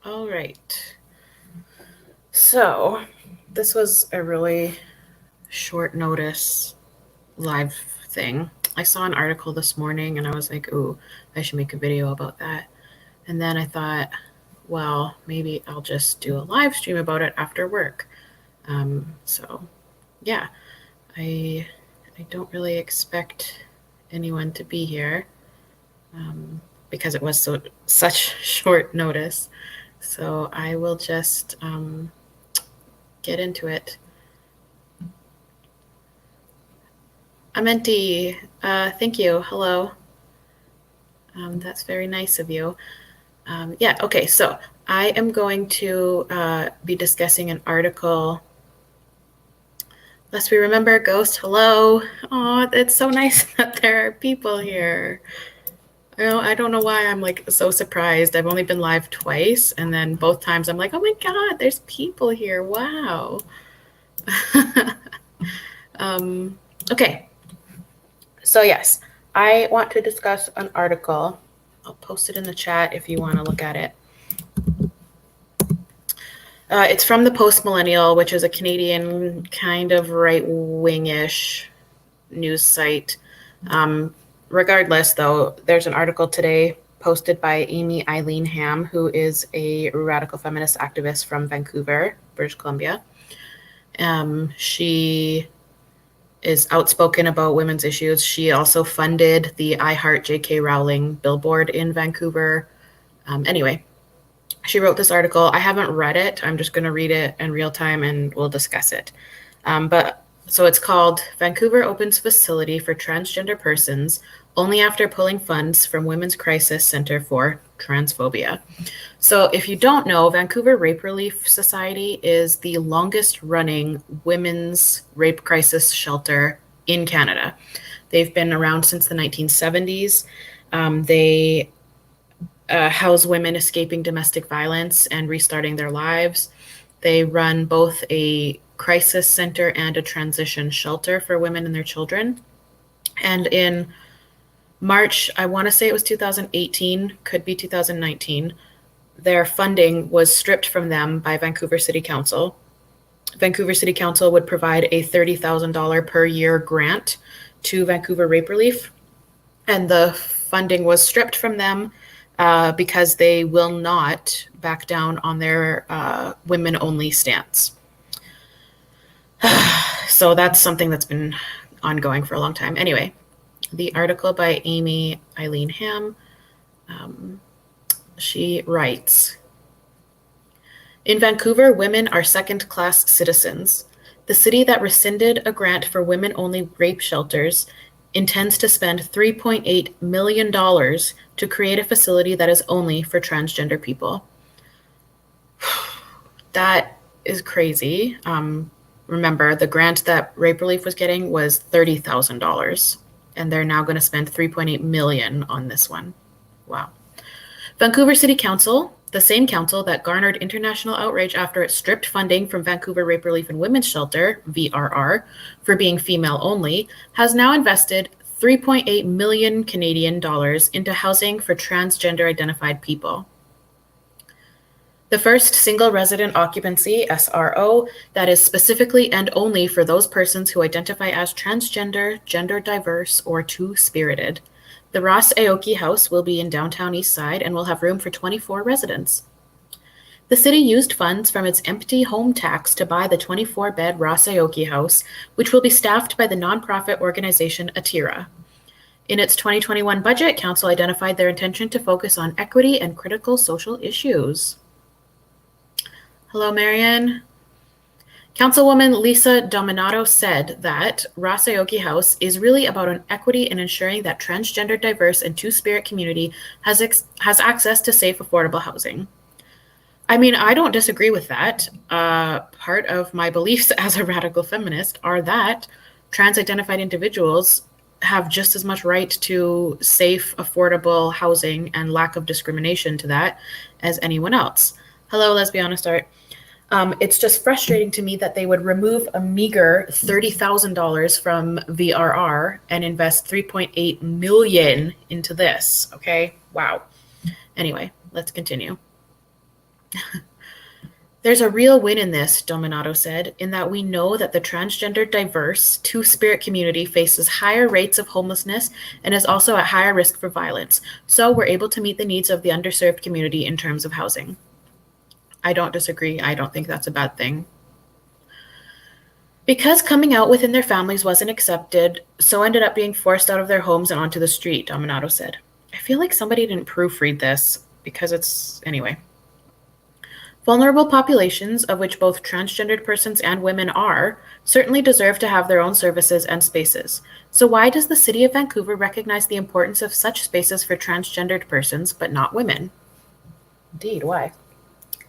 All right. So this was a really short notice live thing. I saw an article this morning and I was like, ooh, I should make a video about that. And then I thought, well, maybe I'll just do a live stream about it after work. So yeah, I don't really expect anyone to be here because it was such short notice. So I will just get into it. Amenti, thank you. Hello. That's very nice of you. Yeah, okay, so I am going to be discussing an article. Lest we remember, Ghost, hello. Oh, it's so nice that there are people here. I don't know why I'm like so surprised. I've only been live twice, and then both times I'm like, oh my God, there's people here. Wow. Okay. So yes, I want to discuss an article. I'll post it in the chat if you want to look at it. It's from the Post Millennial, which is a Canadian kind of right-wing-ish news site. Regardless, though, there's an article today posted by Amy Eileen Ham, who is a radical feminist activist from Vancouver, British Columbia. She is outspoken about women's issues. She also funded the I Heart J.K. Rowling billboard in Vancouver. Anyway, she wrote this article. I haven't read it. I'm just going to read it in real time and we'll discuss it. So it's called Vancouver Opens Facility for Transgender Persons Only After Pulling Funds from Women's Crisis Center for Transphobia. So if you don't know, Vancouver Rape Relief Society is the longest running women's rape crisis shelter in Canada. They've been around since the 1970s. They house women escaping domestic violence and restarting their lives. They run both a crisis center and a transition shelter for women and their children. And in March, I want to say it was 2018, could be 2019, their funding was stripped from them by Vancouver City Council. Vancouver City Council would provide a $30,000 per year grant to Vancouver Rape Relief, and the funding was stripped from them because they will not back down on their women-only stance. So that's something that's been ongoing for a long time. Anyway, the article by Amy Eileen Ham, she writes, in Vancouver, women are second-class citizens. The city that rescinded a grant for women-only rape shelters intends to spend $3.8 million to create a facility that is only for transgender people. That is crazy. Remember, the grant that Rape Relief was getting was $30,000, and they're now going to spend $3.8 million on this one. Wow. Vancouver City Council, the same council that garnered international outrage after it stripped funding from Vancouver Rape Relief and Women's Shelter, VRR, for being female only, has now invested 3.8 million Canadian dollars into housing for transgender identified people. The first single resident occupancy, SRO, that is specifically and only for those persons who identify as transgender, gender diverse, or two-spirited. The Ross Aoki House will be in downtown East Side and will have room for 24 residents. The city used funds from its empty home tax to buy the 24-bed Ross Aoki House, which will be staffed by the nonprofit organization Atira. In its 2021 budget, Council identified their intention to focus on equity and critical social issues. Hello, Marianne. Councilwoman Lisa Dominato said that Ross Aoki House is really about an equity and ensuring that transgender, diverse, and two-spirit community has access to safe, affordable housing. I mean, I don't disagree with that. Part of my beliefs as a radical feminist are that trans-identified individuals have just as much right to safe, affordable housing and lack of discrimination to that as anyone else. Hello, Lesbianist Art. It's just frustrating to me that they would remove a meager $30,000 from VRR and invest $3.8 million into this. Okay, wow. Anyway, let's continue. There's a real win in this, Dominato said, in that we know that the transgender diverse two-spirit community faces higher rates of homelessness and is also at higher risk for violence. So we're able to meet the needs of the underserved community in terms of housing. I don't disagree. I don't think that's a bad thing. Because coming out within their families wasn't accepted, so ended up being forced out of their homes and onto the street, Dominato said. I feel like somebody didn't proofread this because it's, anyway. Vulnerable populations, of which both transgendered persons and women are, certainly deserve to have their own services and spaces. So why does the City of Vancouver recognize the importance of such spaces for transgendered persons, but not women? Indeed, why?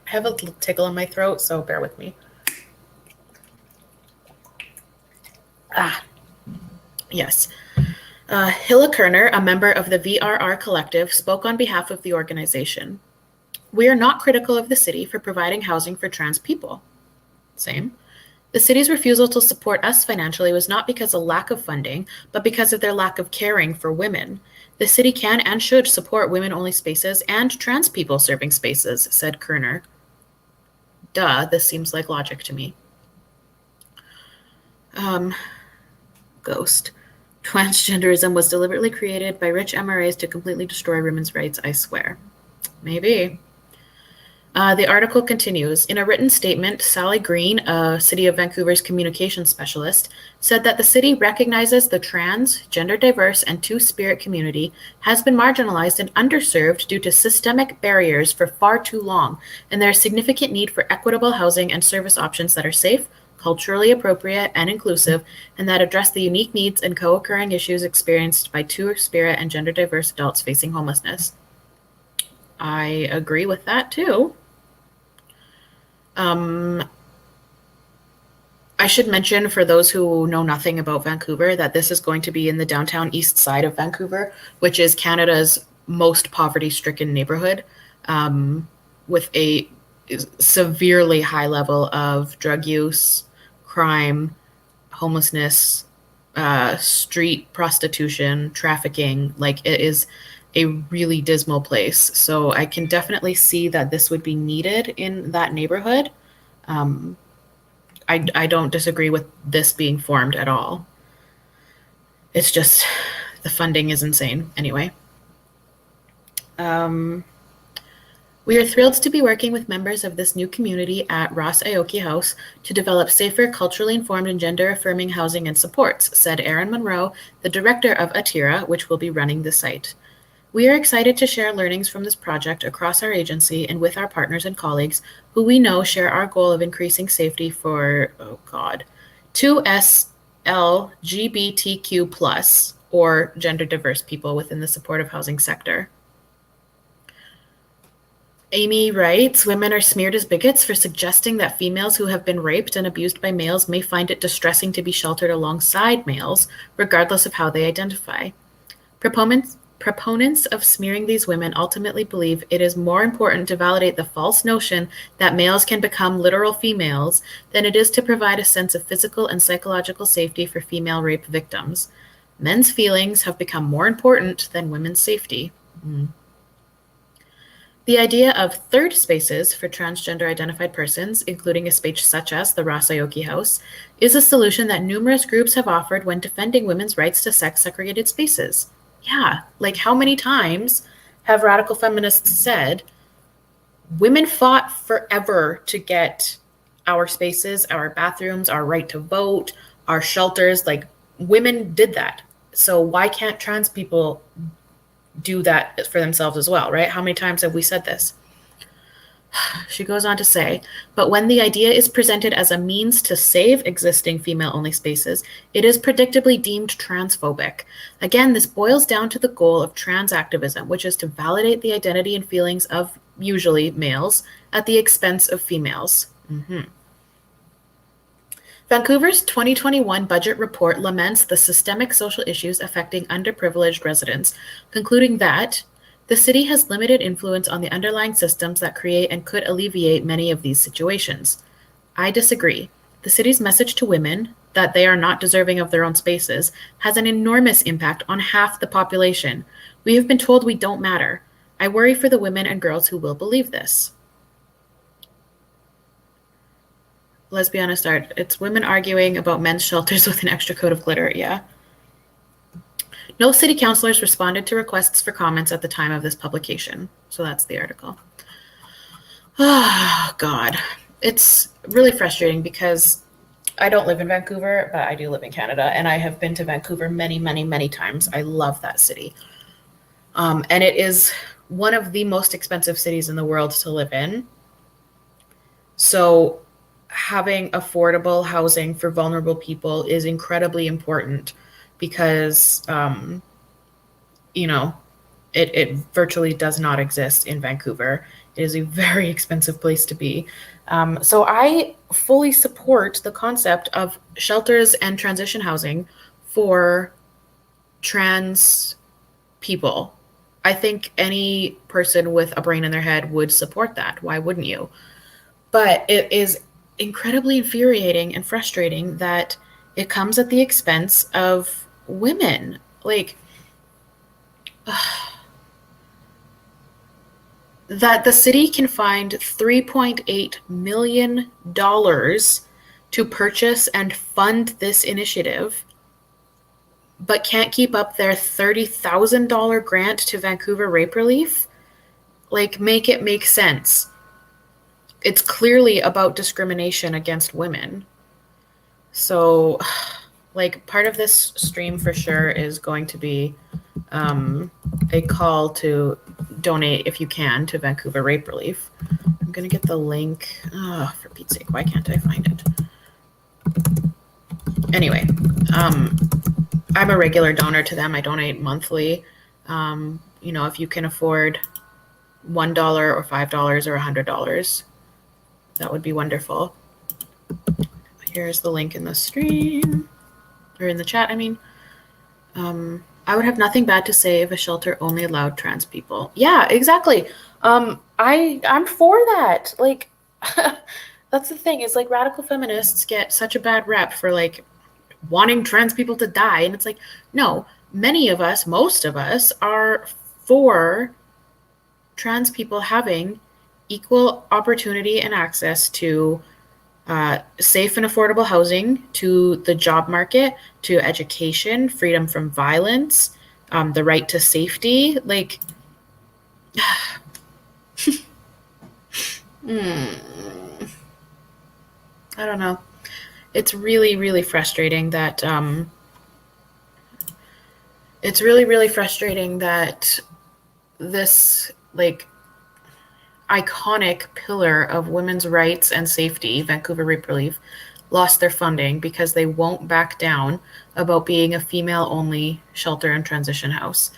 I have a little tickle in my throat, so bear with me. Yes. Hilla Kerner, a member of the VRR Collective, spoke on behalf of the organization. We are not critical of the city for providing housing for trans people. Same. The city's refusal to support us financially was not because of lack of funding, but because of their lack of caring for women. The city can and should support women-only spaces and trans people serving spaces, said Kerner. Duh, this seems like logic to me. Ghost. Transgenderism was deliberately created by rich MRAs to completely destroy women's rights, I swear. Maybe. The article continues. In a written statement, Sally Green, a City of Vancouver's communications specialist, said that the city recognizes the trans, gender diverse, and two-spirit community has been marginalized and underserved due to systemic barriers for far too long, and there is significant need for equitable housing and service options that are safe, culturally appropriate, and inclusive, and that address the unique needs and co-occurring issues experienced by two-spirit and gender diverse adults facing homelessness. I agree with that, too. I should mention, for those who know nothing about Vancouver, that this is going to be in the downtown east side of Vancouver, which is Canada's most poverty-stricken neighborhood, with a severely high level of drug use, crime, homelessness, street prostitution, trafficking. Like, it is a really dismal place. So I can definitely see that this would be needed in that neighborhood. I don't disagree with this being formed at all. It's just the funding is insane. Anyway. We are thrilled to be working with members of this new community at Ross Aoki House to develop safer, culturally informed, and gender-affirming housing and supports, said Erin Monroe, the director of Atira, which will be running the site. We are excited to share learnings from this project across our agency and with our partners and colleagues who we know share our goal of increasing safety for, 2S LGBTQ+, or gender diverse people within the supportive housing sector. Amy writes, women are smeared as bigots for suggesting that females who have been raped and abused by males may find it distressing to be sheltered alongside males, regardless of how they identify. Proponents of smearing these women ultimately believe it is more important to validate the false notion that males can become literal females than it is to provide a sense of physical and psychological safety for female rape victims. Men's feelings have become more important than women's safety. The idea of third spaces for transgender identified persons, including a space such as the Ross Aoki House, is a solution that numerous groups have offered when defending women's rights to sex-segregated spaces. Yeah, like how many times have radical feminists said, women fought forever to get our spaces, our bathrooms, our right to vote, our shelters, like women did that. So why can't trans people do that for themselves as well, right? How many times have we said this? She goes on to say, but when the idea is presented as a means to save existing female-only spaces, it is predictably deemed transphobic. Again, this boils down to the goal of trans activism, which is to validate the identity and feelings of, usually, males at the expense of females. Vancouver's 2021 budget report laments the systemic social issues affecting underprivileged residents, concluding that the city has limited influence on the underlying systems that create and could alleviate many of these situations. I disagree. The city's message to women, that they are not deserving of their own spaces, has an enormous impact on half the population. We have been told we don't matter. I worry for the women and girls who will believe this. Let's be honest, art. It's women arguing about men's shelters with an extra coat of glitter. Yeah. No city councilors responded to requests for comments at the time of this publication. So that's the article. Oh, God. It's really frustrating because I don't live in Vancouver, but I do live in Canada, and I have been to Vancouver many, many, many times. I love that city. And it is one of the most expensive cities in the world to live in. So having affordable housing for vulnerable people is incredibly important because, you know, it virtually does not exist in Vancouver. It is a very expensive place to be. So I fully support the concept of shelters and transition housing for trans people. I think any person with a brain in their head would support that. Why wouldn't you? But it is incredibly infuriating and frustrating that it comes at the expense of women. Like, that the city can find $3.8 million to purchase and fund this initiative, but can't keep up their $30,000 grant to Vancouver Rape Relief. Like, make it make sense. It's clearly about discrimination against women. So, like, part of this stream for sure is going to be a call to donate if you can to Vancouver Rape Relief. I'm gonna get the link. Oh, for Pete's sake, why can't I find it? Anyway, I'm a regular donor to them. I donate monthly. If you can afford $1 or $5 or $100, that would be wonderful. Here's the link in the stream, or in the chat, I mean. I would have nothing bad to say if a shelter only allowed trans people. Yeah, exactly. I'm for that. Like, that's the thing, is like radical feminists get such a bad rep for like wanting trans people to die. And it's like, no, many of us, most of us are for trans people having equal opportunity and access to safe and affordable housing, to the job market, to education, freedom from violence, the right to safety. Like, I don't know. It's really, really frustrating that this like iconic pillar of women's rights and safety, Vancouver Rape Relief, lost their funding because they won't back down about being a female-only shelter and transition house.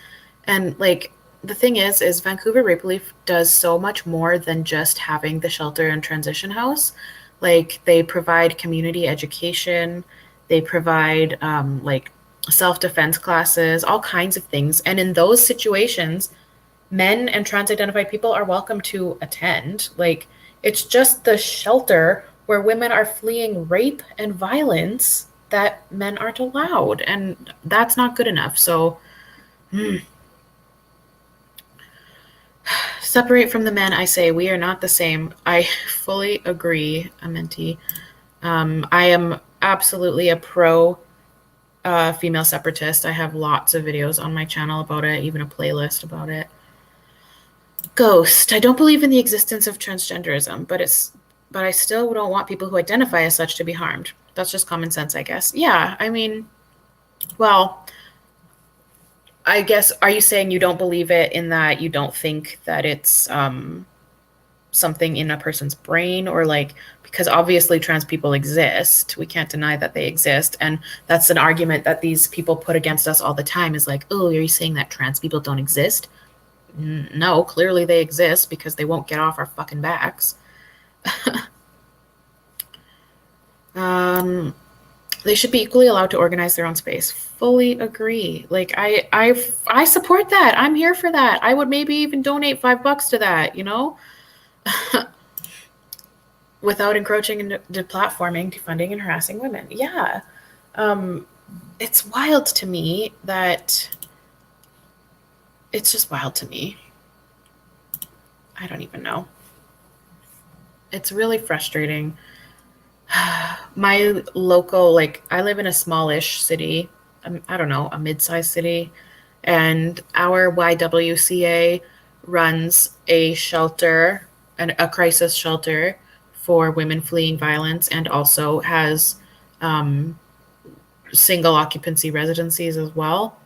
And like, the thing is Vancouver Rape Relief does so much more than just having the shelter and transition house. Like, they provide community education, they provide like self-defense classes, all kinds of things. And in those situations, men and trans-identified people are welcome to attend. Like, it's just the shelter where women are fleeing rape and violence that men aren't allowed, and that's not good enough. So separate from the men, I say. We are not the same. I fully agree, Amenti. I am absolutely a pro female separatist. I have lots of videos on my channel about it, even a playlist about it. Ghost. I don't believe in the existence of transgenderism, but I still don't want people who identify as such to be harmed. That's just common sense, I guess. Yeah, I mean, well, I guess, are you saying you don't believe it in that you don't think that it's something in a person's brain, or like, because obviously trans people exist. We can't deny that they exist. And that's an argument that these people put against us all the time, is like, oh, are you saying that trans people don't exist? No, clearly they exist because they won't get off our fucking backs. They should be equally allowed to organize their own space. Fully agree. Like, I support that. I'm here for that. I would maybe even donate $5 to that, without encroaching into platforming, defunding, and harassing women. Yeah. It's wild to me that it's just wild to me. I don't even know. It's really frustrating My local, like, I live in a smallish city, I don't know, a mid-sized city, and our YWCA runs a shelter, a crisis shelter for women fleeing violence, and also has um, single occupancy residencies as well.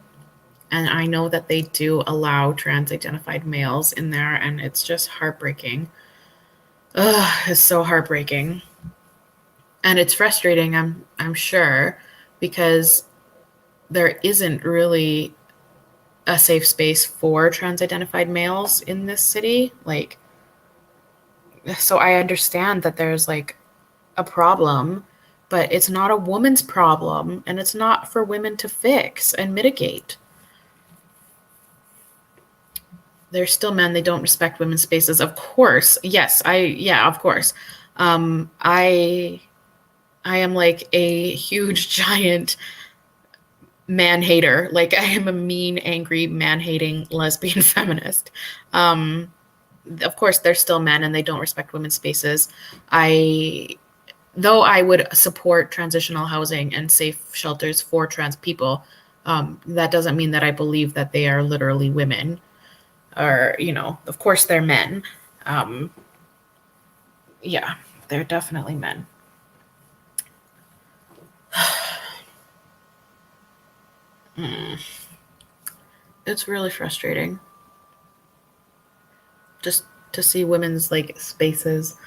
And I know that they do allow trans identified males in there, and it's just heartbreaking. Ugh, it's so heartbreaking. And it's frustrating, I'm sure, because there isn't really a safe space for trans identified males in this city. Like, so I understand that there's like a problem, but it's not a woman's problem, and it's not for women to fix and mitigate. They're still men. They don't respect women's spaces. Of course. Yes, yeah, of course. I am like a huge giant man hater. Like, I am a mean, angry, man hating lesbian feminist. Of course, they're still men and they don't respect women's spaces. I Though I would support transitional housing and safe shelters for trans people, that doesn't mean that I believe that they are literally women, or, of course they're men. Um, yeah, they're definitely men. It's really frustrating just to see women's like spaces.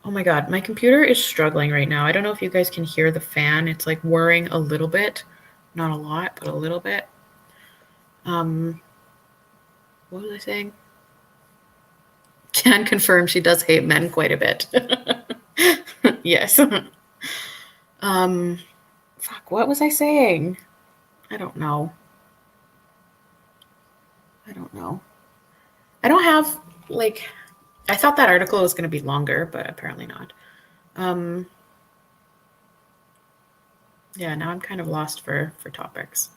Oh my god, my computer is struggling right now. I don't know if you guys can hear the fan. It's like whirring a little bit. Not a lot, but a little bit. Um, what was I saying? Can confirm she does hate men quite a bit. Yes. Um, fuck, what was I saying? I don't know. I don't know. I don't have like I thought that article was going to be longer, but apparently not. Um, yeah, now I'm kind of lost for topics.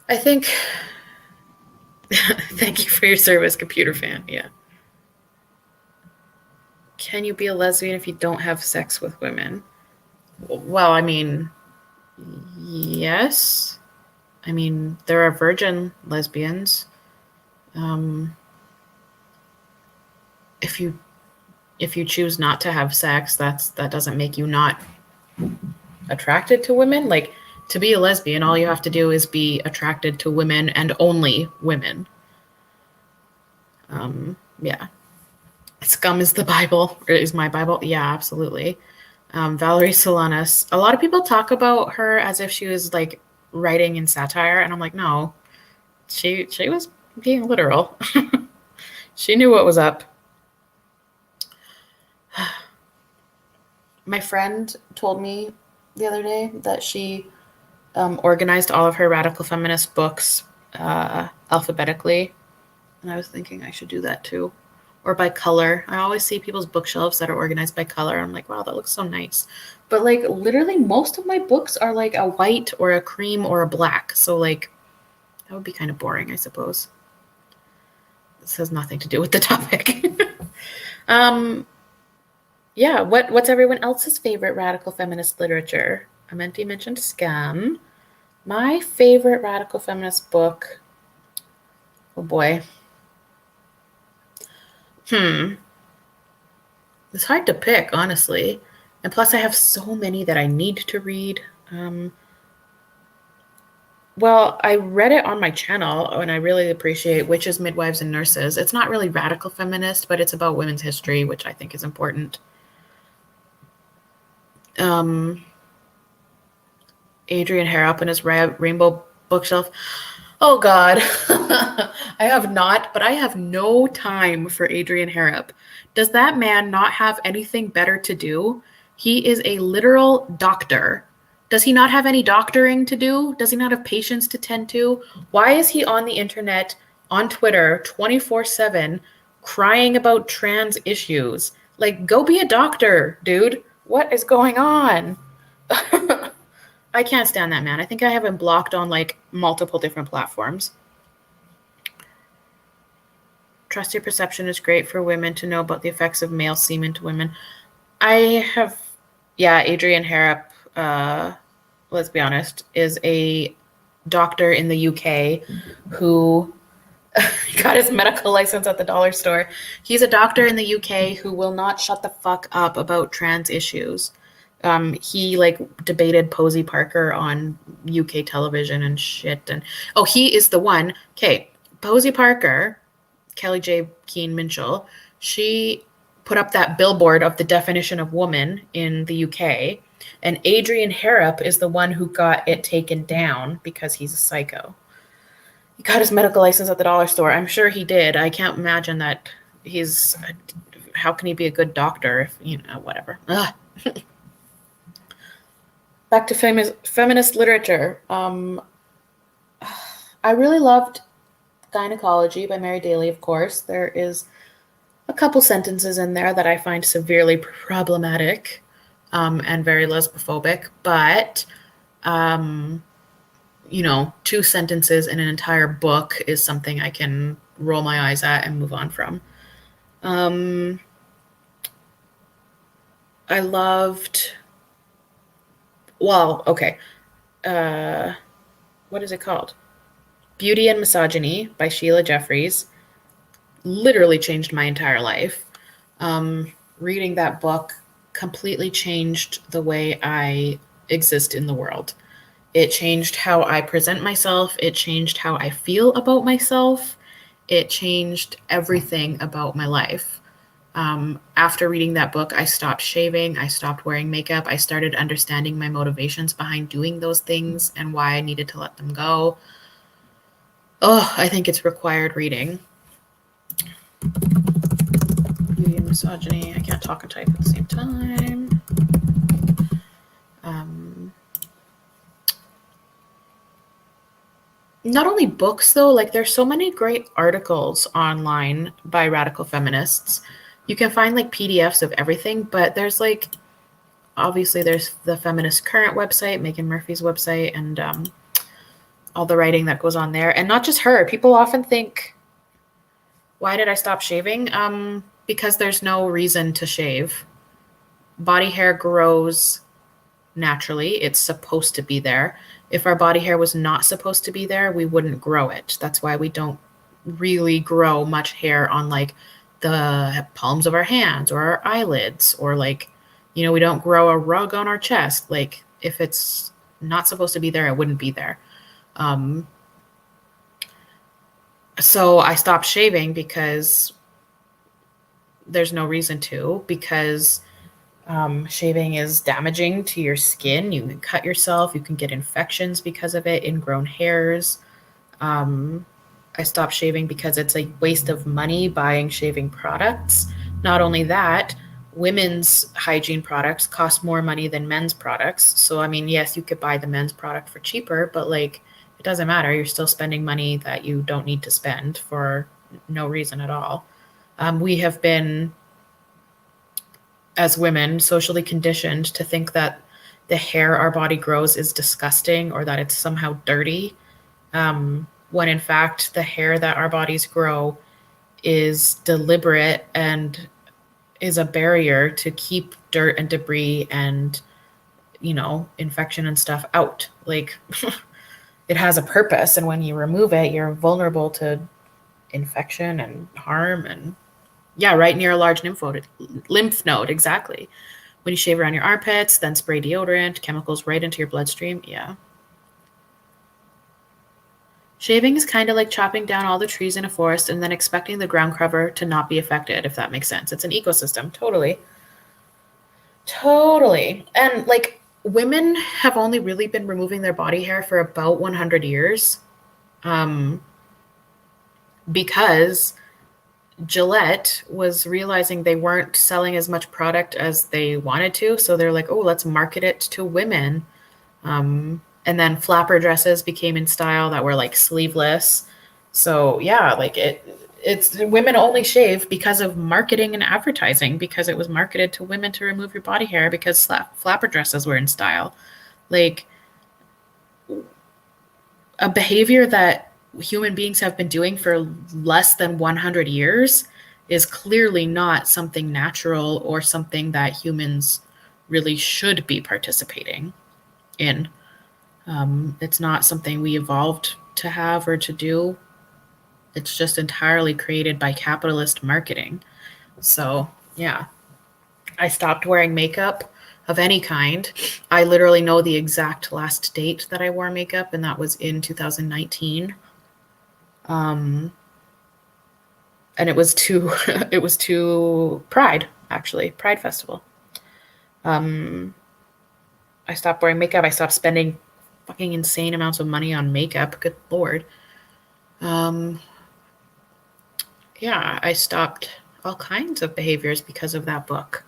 I think thank you for your service, computer fan. Yeah. Can you be a lesbian if you don't have sex with women? Well, I mean, yes. I mean, there are virgin lesbians. Um, if you choose not to have sex, that doesn't make you not attracted to women. Like, to be a lesbian, all you have to do is be attracted to women and only women. Yeah. Scum is the Bible, or is my Bible. Yeah, absolutely. Valerie Solanas. A lot of people talk about her as if she was like writing in satire, and I'm like, no, she was being literal. She knew what was up. My friend told me the other day that she organized all of her radical feminist books alphabetically, and I was thinking I should do that too, or by color. I always see people's bookshelves that are organized by color. I'm like, wow, that looks so nice. But like, literally, most of my books are like a white or a cream or a black. So like, that would be kind of boring, I suppose. This has nothing to do with the topic. um, yeah. What's everyone else's favorite radical feminist literature? Amenti mentioned Scam. My favorite radical feminist book. Oh boy. It's hard to pick, honestly. And plus, I have so many that I need to read. Well, I read it on my channel, and I really appreciate Witches, Midwives, and Nurses. It's not really radical feminist, but it's about women's history, which I think is important. Adrian Harrop and his Rainbow Bookshelf. Oh God, I have no time for Adrian Harrop. Does that man not have anything better to do? He is a literal doctor. Does he not have any doctoring to do? Does he not have patients to tend to? Why is he on the internet, on Twitter, 24/7, crying about trans issues? Like, go be a doctor, dude. What is going on? I can't stand that man. I think I have him blocked on like multiple different platforms. Trust your perception is great for women to know about the effects of male semen to women. I have, yeah, Adrian Harrop, let's be honest, is a doctor in the UK who got his medical license at the dollar store. He's a doctor in the UK who will not shut the fuck up about trans issues. He like debated Posey Parker on UK television and shit. And oh, he is the one. Okay, Posey Parker, Kelly J. Keane Minchell, she put up that billboard of the definition of woman in the UK. And Adrian Harrop is the one who got it taken down because he's a psycho. He got his medical license at the dollar store. I'm sure he did. I can't imagine that he's. How can he be a good doctor if, you know, whatever. Back to feminist literature. I really loved Gynecology by Mary Daly, of course. There is a couple sentences in there that I find severely problematic and very lesbophobic, but you know, 2 sentences in an entire book is something I can roll my eyes at and move on from. I loved, well, okay. What is it called? Beauty and Misogyny by Sheila Jeffries. Literally changed my entire life. Reading that book completely changed the way I exist in the world. It changed how I present myself. It changed how I feel about myself. It changed everything about my life. After reading that book, I stopped shaving. I stopped wearing makeup. I started understanding my motivations behind doing those things and why I needed to let them go. Oh, I think it's required reading. Beauty and Misogyny. I can't talk and type at the same time. Not only books, though, like there's so many great articles online by radical feminists. You can find like PDFs of everything, but there's like, obviously there's the Feminist Current website, Megan Murphy's website, and all the writing that goes on there. And not just her. People often think, why did I stop shaving? Because there's no reason to shave. Body hair grows naturally. It's supposed to be there. If our body hair was not supposed to be there, we wouldn't grow it. That's why we don't really grow much hair on like the palms of our hands or our eyelids, or like, you know, we don't grow a rug on our chest. Like if it's not supposed to be there, it wouldn't be there. So I stopped shaving because there's no reason to, because shaving is damaging to your skin. You can cut yourself. You can get infections because of it, ingrown hairs. I stopped shaving because it's a waste of money buying shaving products. Not only that, women's hygiene products cost more money than men's products. So, I mean, yes, you could buy the men's product for cheaper, but like, it doesn't matter. You're still spending money that you don't need to spend for no reason at all. We have been, as women, socially conditioned to think that the hair our body grows is disgusting or that it's somehow dirty, when in fact the hair that our bodies grow is deliberate and is a barrier to keep dirt and debris and, you know, infection and stuff out. Like it has a purpose, and when you remove it, you're vulnerable to infection and harm. And yeah, right near a large lymph node, exactly. When you shave around your armpits, then spray deodorant, chemicals right into your bloodstream. Yeah. Shaving is kind of like chopping down all the trees in a forest and then expecting the ground cover to not be affected, if that makes sense. It's an ecosystem. Totally. Totally. And like, women have only really been removing their body hair for about 100 years, because Gillette was realizing they weren't selling as much product as they wanted to. So they're like, oh, let's market it to women. And then flapper dresses became in style that were like sleeveless. So yeah, like it's women only shave because of marketing and advertising, because it was marketed to women to remove your body hair because flapper dresses were in style. Like a behavior that human beings have been doing for less than 100 years is clearly not something natural or something that humans really should be participating in. It's not something we evolved to have or to do. It's just entirely created by capitalist marketing. So, yeah, I stopped wearing makeup of any kind. I literally know the exact last date that I wore makeup, and that was in 2019. And it was to it was to Pride, actually, Pride Festival. I stopped wearing makeup. I stopped spending fucking insane amounts of money on makeup. Good lord. Yeah, I stopped all kinds of behaviors because of that book.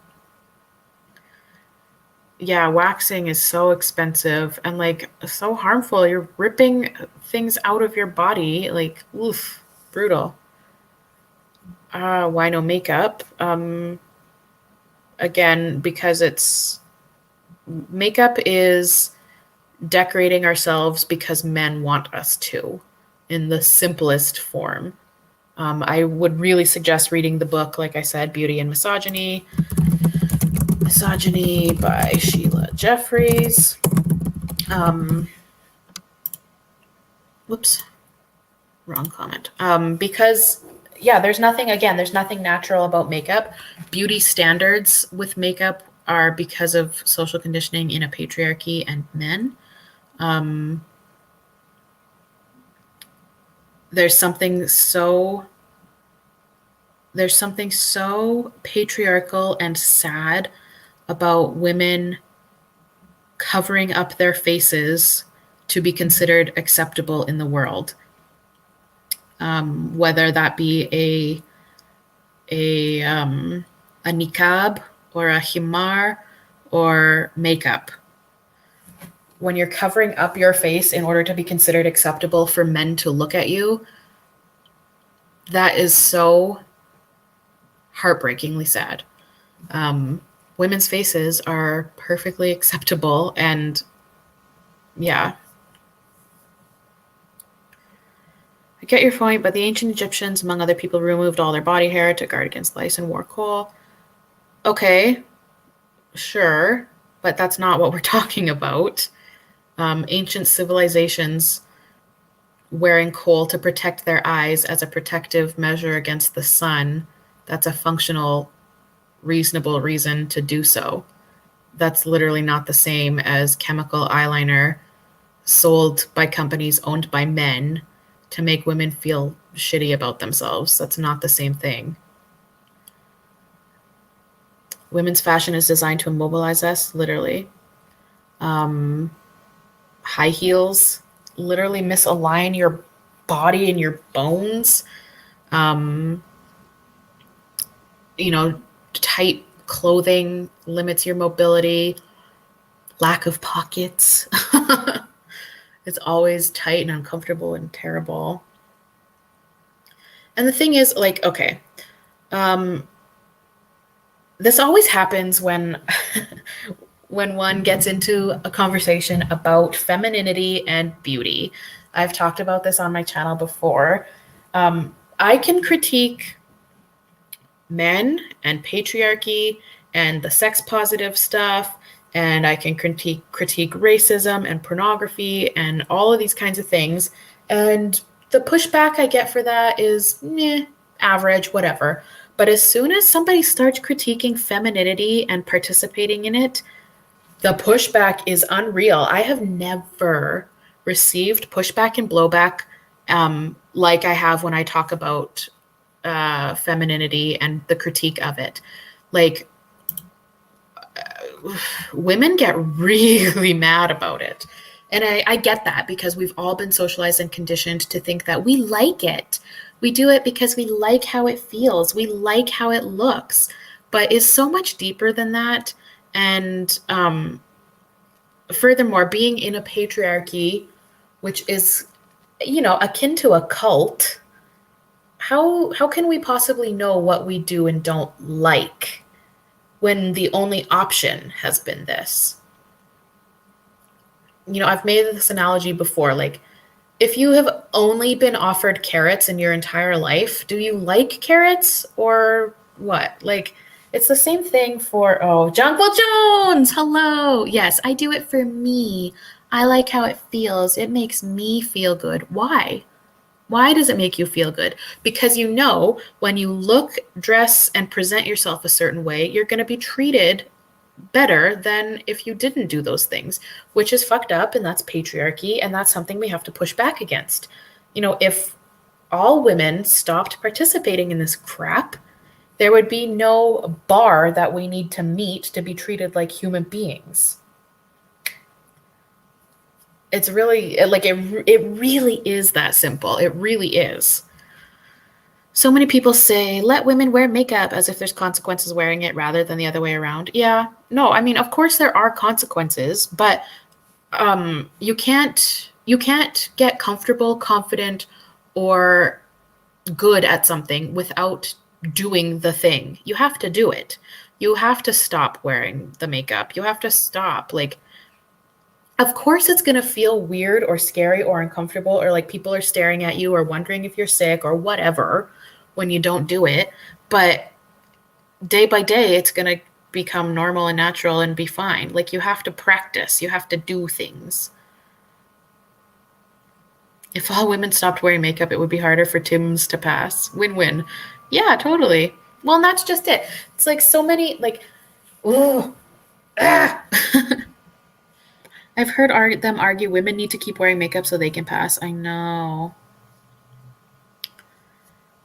Yeah, waxing is so expensive and like so harmful. You're ripping things out of your body. Like, oof, brutal. Why no makeup? Again, because makeup is decorating ourselves because men want us to, in the simplest form. I would really suggest reading the book, like I said, Beauty and Misogyny. Misogyny by Sheila Jeffries. Whoops, wrong comment. Because, yeah, there's nothing natural about makeup. Beauty standards with makeup are because of social conditioning in a patriarchy and men. There's something so patriarchal and sad about women covering up their faces to be considered acceptable in the world. Whether that be a niqab or a himar or makeup. When you're covering up your face in order to be considered acceptable for men to look at you, that is so heartbreakingly sad. Women's faces are perfectly acceptable, and yeah. I get your point, but the ancient Egyptians, among other people, removed all their body hair to guard against lice and wore coal. Okay, sure, but that's not what we're talking about. Ancient civilizations wearing coal to protect their eyes as a protective measure against the sun, that's a functional, reasonable reason to do so. That's literally not the same as chemical eyeliner sold by companies owned by men to make women feel shitty about themselves. That's not the same thing. Women's fashion is designed to immobilize us, literally. High heels literally misalign your body and your bones. Tight clothing limits your mobility. Lack of pockets. It's always tight and uncomfortable and terrible. And the thing is, like, okay, this always happens when when one gets into a conversation about femininity and beauty. I've talked about this on my channel before. I can critique men and patriarchy and the sex positive stuff, and I can critique racism and pornography and all of these kinds of things. And the pushback I get for that is average, whatever. But as soon as somebody starts critiquing femininity and participating in it, the pushback is unreal. I have never received pushback and blowback like I have when I talk about femininity and the critique of it. Like, women get really mad about it. And I get that, because we've all been socialized and conditioned to think that we like it. We do it because we like how it feels. We like how it looks. But it's so much deeper than that. And furthermore, being in a patriarchy, which is, akin to a cult, how can we possibly know what we do and don't like when the only option has been this? I've made this analogy before. Like, if you have only been offered carrots in your entire life, do you like carrots or what? Like, it's the same thing for, oh, Jonquil Jones, hello. Yes, I do it for me. I like how it feels. It makes me feel good. Why? Why does it make you feel good? Because you know when you look, dress, and present yourself a certain way, you're going to be treated better than if you didn't do those things, which is fucked up, and that's patriarchy, and that's something we have to push back against. You know, if all women stopped participating in this crap, there would be no bar that we need to meet to be treated like human beings. It's really like it really is that simple. It really is. So many people say, let women wear makeup as if there's consequences wearing it rather than the other way around. Yeah, no, I mean, of course there are consequences, but you can't get comfortable, confident, or good at something without doing the thing. You have to do it. You have to stop wearing the makeup. You have to stop. Like, of course it's going to feel weird or scary or uncomfortable, or like people are staring at you or wondering if you're sick or whatever when you don't do it. But day by day, it's going to become normal and natural and be fine. Like, you have to practice, you have to do things. If all women stopped wearing makeup, it would be harder for Tims to pass. Win-win. Yeah, totally. Well, and that's just it. It's like so many, like, oh, ah. I've heard them argue women need to keep wearing makeup so they can pass. I know.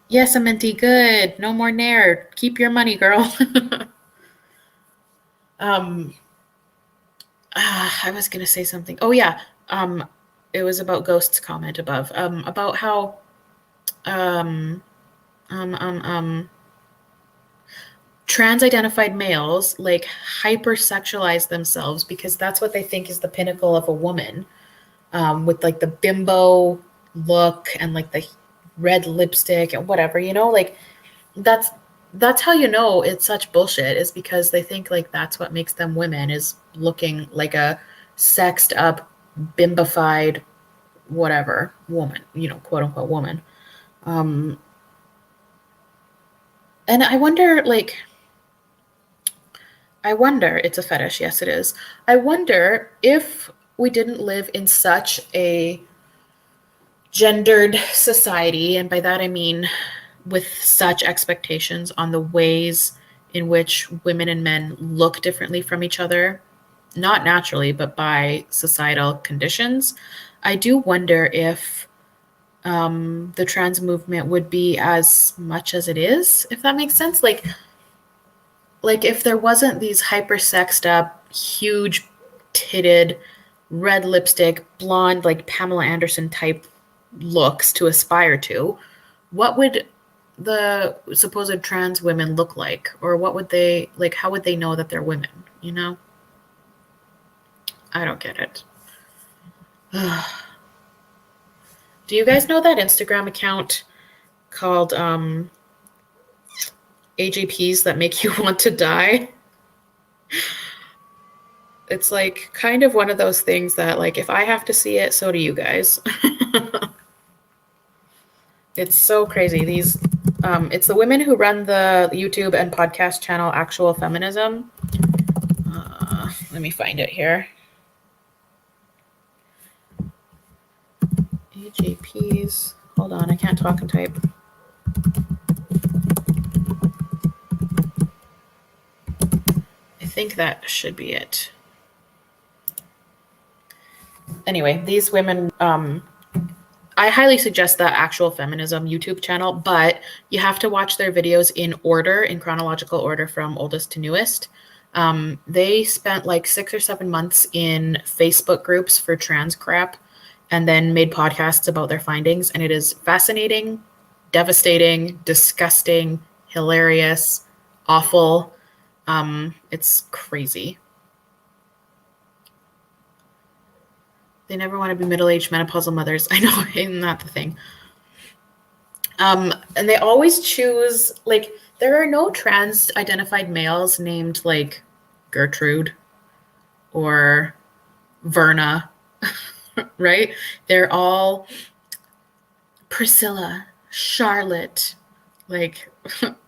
Yes, Amenti, good. No more Nair. Keep your money, girl. um, I was gonna say something. Oh yeah. It was about Ghost's comment above. About how um um um um trans-identified males like hypersexualize themselves because that's what they think is the pinnacle of a woman, with like the bimbo look and like the red lipstick and whatever, like that's that's how you know it's such bullshit, is because they think like that's what makes them women, is looking like a sexed up, bimbified, whatever woman, quote unquote woman. Um, and I wonder, it's a fetish. Yes, it is. I wonder if we didn't live in such a gendered society, and by that I mean with such expectations on the ways in which women and men look differently from each other, not naturally, but by societal conditions. I do wonder if the trans movement would be as much as it is, if that makes sense. Like if there wasn't these hyper sexed up, huge titted, red lipstick, blonde, like Pamela Anderson type looks to aspire to, what would the supposed trans women look like? Or what would they like? How would they know that they're women? I don't get it. Do you guys know that Instagram account called AGPs that make you want to die? It's like kind of one of those things that, like, if I have to see it, so do you guys. It's so crazy. It's the women who run the YouTube and podcast channel Actual Feminism. Let me find it here. AJPs. Hold on, I can't talk and type. I think that should be it. Anyway, these women, I highly suggest the Actual Feminism YouTube channel, but you have to watch their videos in order, in chronological order from oldest to newest. They spent like 6 or 7 months in Facebook groups for trans crap and then made podcasts about their findings. And it is fascinating, devastating, disgusting, hilarious, awful. It's crazy. They never want to be middle-aged menopausal mothers. I know, isn't that the thing? And they always choose, like, there are no trans-identified males named, like, Gertrude or Verna. right? They're all Priscilla, Charlotte, like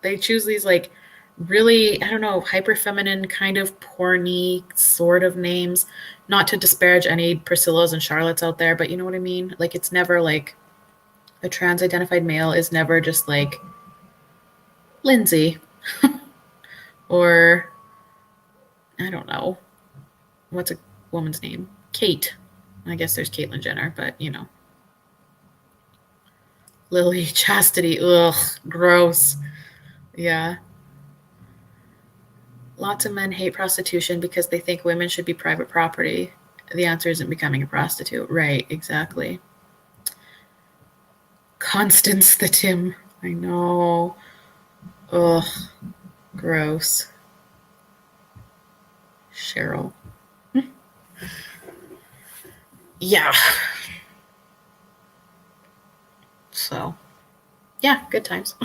they choose these like really, I don't know, hyper feminine kind of porny sort of names. Not to disparage any Priscillas and Charlottes out there, but you know what I mean? Like it's never like a trans identified male is never just like Lindsay or I don't know. What's a woman's name? Kate. I guess there's Caitlyn Jenner, but you know. Lily Chastity. Ugh, gross. Yeah. Lots of men hate prostitution because they think women should be private property. The answer isn't becoming a prostitute. Right, exactly. Constance the Tim. I know. Ugh, gross. Cheryl. Yeah. So, yeah, good times.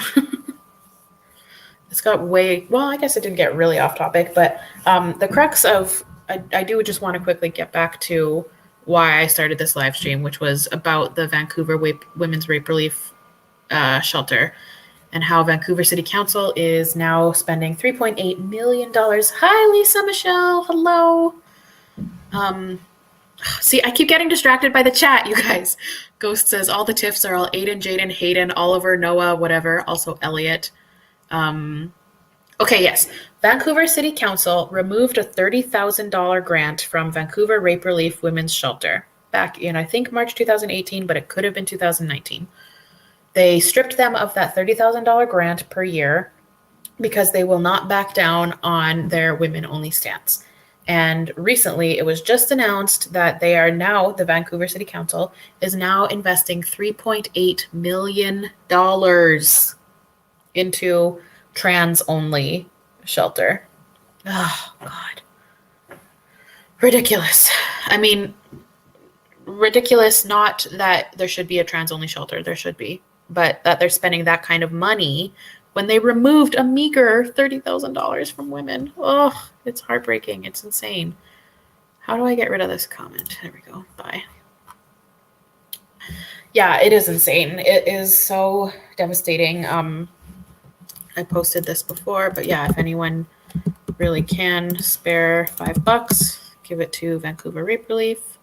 It's got way, well, I guess it didn't get really off topic, but the crux of, I do just want to quickly get back to why I started this live stream, which was about the Vancouver Women's Rape Relief Shelter and how Vancouver City Council is now spending $3.8 million. Hi, Lisa Michelle. Hello. See, I keep getting distracted by the chat, you guys. Ghost says all the TIFs are all Aiden, Jaden, Hayden, Oliver, Noah, whatever. Also Elliot. Okay, yes. Vancouver City Council removed a $30,000 grant from Vancouver Rape Relief Women's Shelter back in, I think, March 2018, but it could have been 2019. They stripped them of that $30,000 grant per year because they will not back down on their women-only stance. And recently, it was just announced that they are now, the Vancouver City Council, is now investing $3.8 million into trans-only shelter. Oh, God. Ridiculous. I mean, ridiculous not that there should be a trans-only shelter. There should be. But that they're spending that kind of money when they removed a meager $30,000 from women. Oh, it's heartbreaking. It's insane. How do I get rid of this comment? There we go. Bye. Yeah, it is insane. It is so devastating. I posted this before, but yeah, if anyone really can spare $5, give it to Vancouver Rape Relief.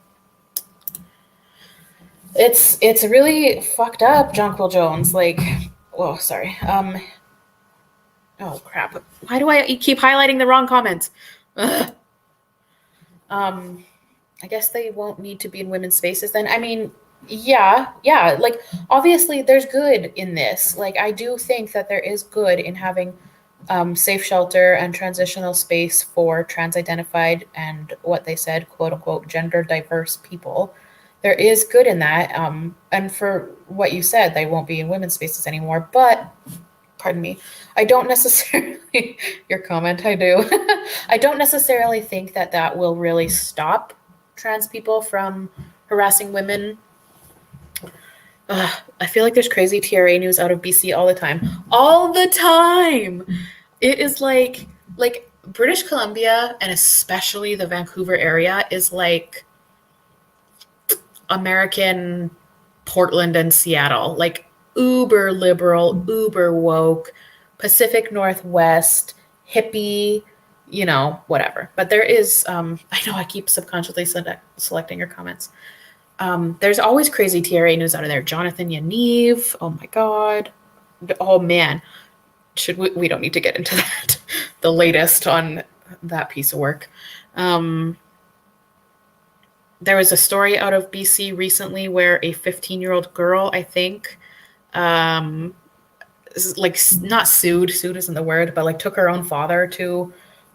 It's really fucked up, Jonquil Jones. Like, oh, sorry. Oh crap! Why do I keep highlighting the wrong comments? Ugh. I guess they won't need to be in women's spaces then. I mean, yeah. Like, obviously, there's good in this. Like, I do think that there is good in having safe shelter and transitional space for trans-identified and what they said, quote unquote, gender diverse people. There is good in that. And for what you said, they won't be in women's spaces anymore. But, pardon me, I don't necessarily, your comment, I do. I don't necessarily think that that will really stop trans people from harassing women. I feel like there's crazy TRA news out of BC all the time. All the time! It is like British Columbia and especially the Vancouver area is like American Portland and Seattle, like uber liberal, uber woke, Pacific Northwest, hippie, you know, whatever. But there is, I know I keep subconsciously selecting your comments. There's always crazy TRA news out of there. Jonathan Yaniv, oh my God. Oh man, we don't need to get into that. The latest on that piece of work. There was a story out of BC recently where a 15-year-old girl, I think, like not sued isn't the word, but like took her own father to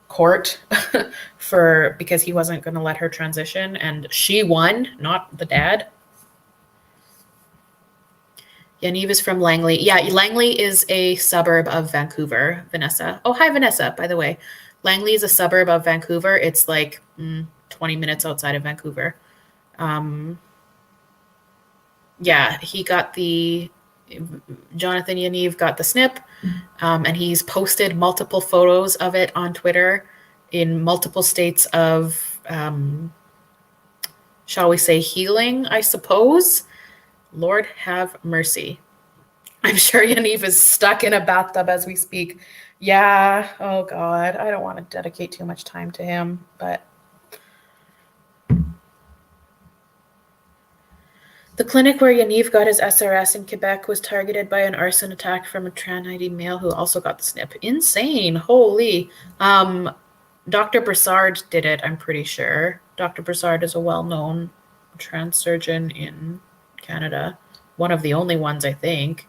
court because he wasn't going to let her transition, and she won, not the dad. Yaniv is from Langley. Yeah, Langley is a suburb of Vancouver, Vanessa. Oh, hi, Vanessa, by the way. Langley is a suburb of Vancouver. It's like 20 minutes outside of Vancouver. Yeah, Jonathan Yaniv got the snip, and he's posted multiple photos of it on Twitter in multiple states of shall we say, healing, I suppose. Lord have mercy. I'm sure Yaniv is stuck in a bathtub as we speak. Yeah, oh God, I don't want to dedicate too much time to him, but the clinic where Yaniv got his SRS in Quebec was targeted by an arson attack from a trans ID male who also got the snip. Insane. Holy. Dr. Broussard did it, I'm pretty sure. Dr. Broussard is a well-known trans surgeon in Canada. One of the only ones, I think.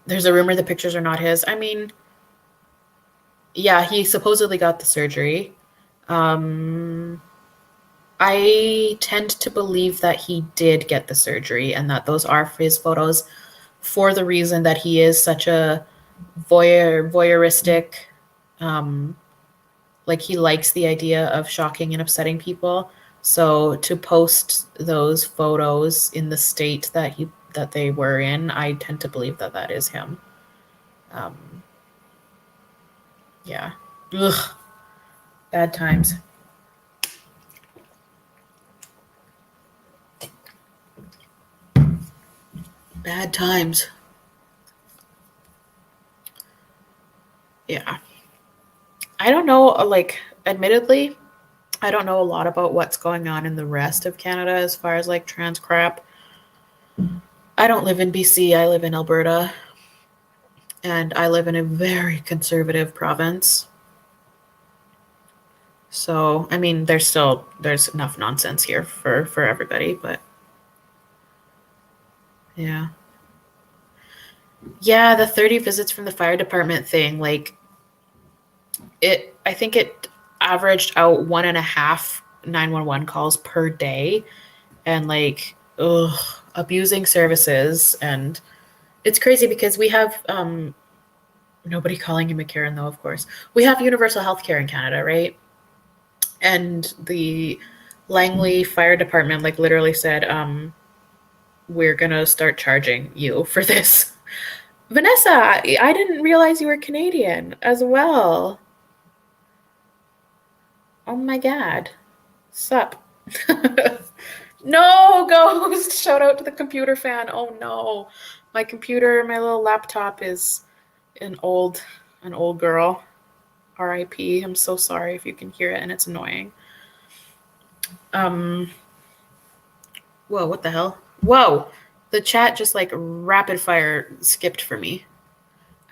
There's a rumor the pictures are not his. I mean, yeah, he supposedly got the surgery. I tend to believe that he did get the surgery and that those are his photos for the reason that he is such a voyeuristic, like he likes the idea of shocking and upsetting people. So to post those photos in the state that they were in, I tend to believe that that is him. Yeah. Ugh. Bad times. Bad times. Yeah. I don't know, like, admittedly, I don't know a lot about what's going on in the rest of Canada as far as like trans crap. I don't live in BC, I live in Alberta. And I live in a very conservative province. So, I mean, there's enough nonsense here for everybody, but yeah. Yeah, the 30 visits from the fire department thing, like I think it averaged out 1.5 911 calls per day and like, abusing services. And it's crazy because we have, nobody calling him a Karen though, of course. We have universal health care in Canada, right? And the Langley Fire Department like literally said, we're gonna start charging you for this. Vanessa, I didn't realize you were Canadian as well. Oh my God. Sup? No, Ghost! Shout out to the computer fan. Oh no. My computer, my little laptop is an old girl. R.I.P. I'm so sorry if you can hear it and it's annoying. Whoa, what the hell? Whoa! The chat just like rapid fire skipped for me.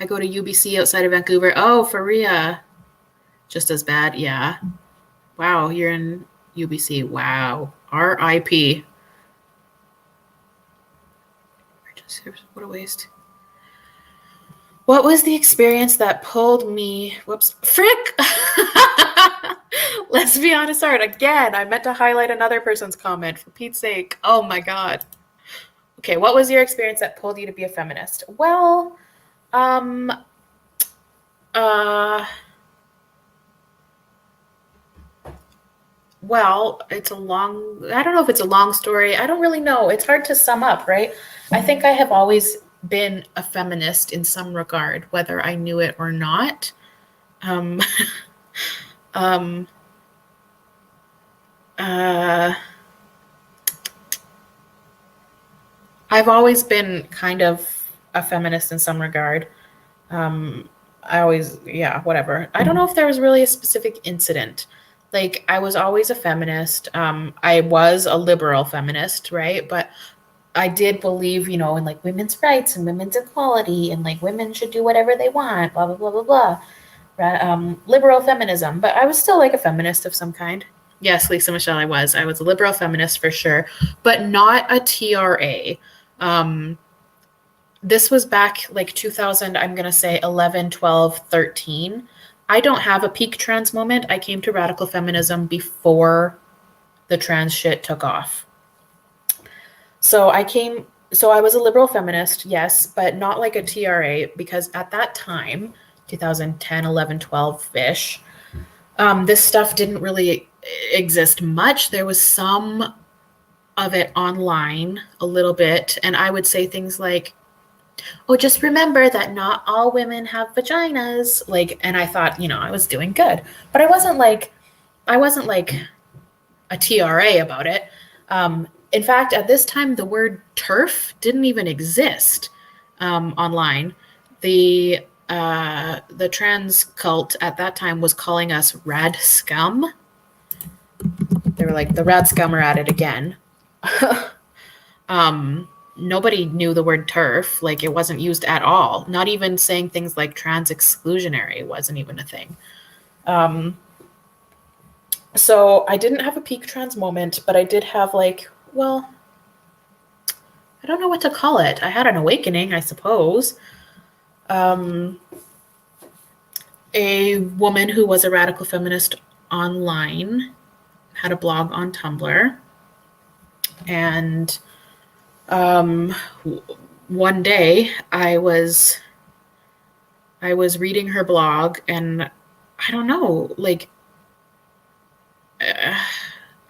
I go to UBC outside of Vancouver. Oh, Faria. Just as bad, yeah. Wow, you're in UBC. Wow. R.I.P. What a waste. What was the experience that pulled me? Whoops. Frick! Let's be honest, art. Again, I meant to highlight another person's comment, for Pete's sake. Oh my God. Okay, what was your experience that pulled you to be a feminist? Well, it's a long, I don't know if it's a long story. I don't really know. It's hard to sum up, right? I think I have always been a feminist in some regard, whether I knew it or not. I've always been kind of a feminist in some regard. Whatever. I don't know if there was really a specific incident. Like, I was always a feminist. I was a liberal feminist, right? But I did believe, in like women's rights and women's equality and like women should do whatever they want, blah, blah, blah, blah, blah. Liberal feminism. But I was still like a feminist of some kind. Yes, Lisa Michelle, I was. I was a liberal feminist for sure, but not a TRA. This was back like 2000, I'm going to say 11, 12, 13. I don't have a peak trans moment. I came to radical feminism before the trans shit took off. So I was a liberal feminist, yes, but not like a TRA, because at that time, 2010, 11, 12-ish, this stuff didn't really exist much. There was some of it online a little bit, and I would say things like, oh, just remember that not all women have vaginas. Like, and I thought, I was doing good, but I wasn't like a TRA about it. In fact, at this time, the word TERF didn't even exist online. The trans cult at that time was calling us rad scum. They were like, the rad scum are at it again. Nobody knew the word TERF. Like, it wasn't used at all. Not even saying things like trans exclusionary wasn't even a thing. So I didn't have a peak trans moment, but I did have, like, well, I don't know what to call it. I had an awakening, I suppose. A woman who was a radical feminist online had a blog on Tumblr. And one day I was reading her blog, and I don't know, like,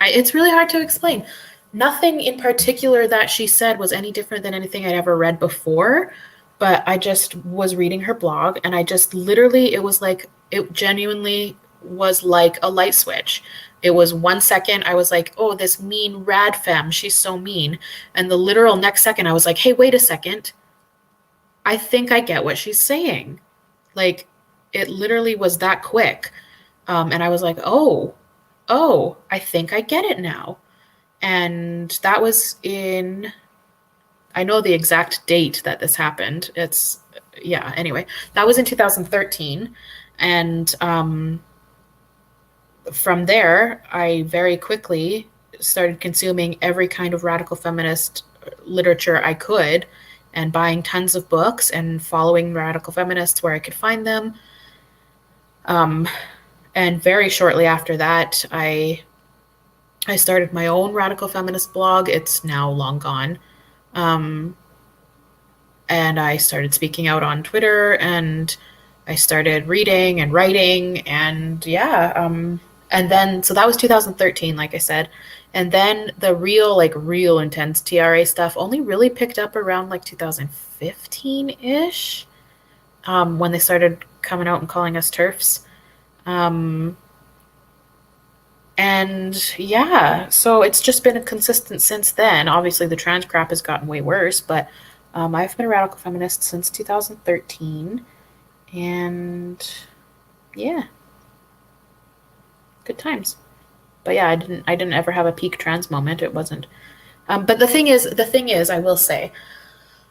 it's really hard to explain. Nothing in particular that she said was any different than anything I'd ever read before, but I just was reading her blog, and I just literally, it genuinely was like a light switch. It was 1 second, I was like, oh, this mean rad femme, she's so mean. And the literal next second, I was like, hey, wait a second. I think I get what she's saying. Like, it literally was that quick. And I was like, oh, I think I get it now. And that was I know the exact date that this happened. Anyway, that was in 2013. And from there, I very quickly started consuming every kind of radical feminist literature I could, and buying tons of books and following radical feminists where I could find them. And very shortly after that, I started my own radical feminist blog. It's now long gone. And I started speaking out on Twitter, and I started reading and writing, and and then, so that was 2013, like I said. And then the real intense TRA stuff only really picked up around like 2015-ish, when they started coming out and calling us TERFs. And yeah, so it's just been consistent since then. Obviously, the trans crap has gotten way worse, but I've been a radical feminist since 2013. And yeah, good times. But yeah, I didn't ever have a peak trans moment. It wasn't. But the thing is, I will say,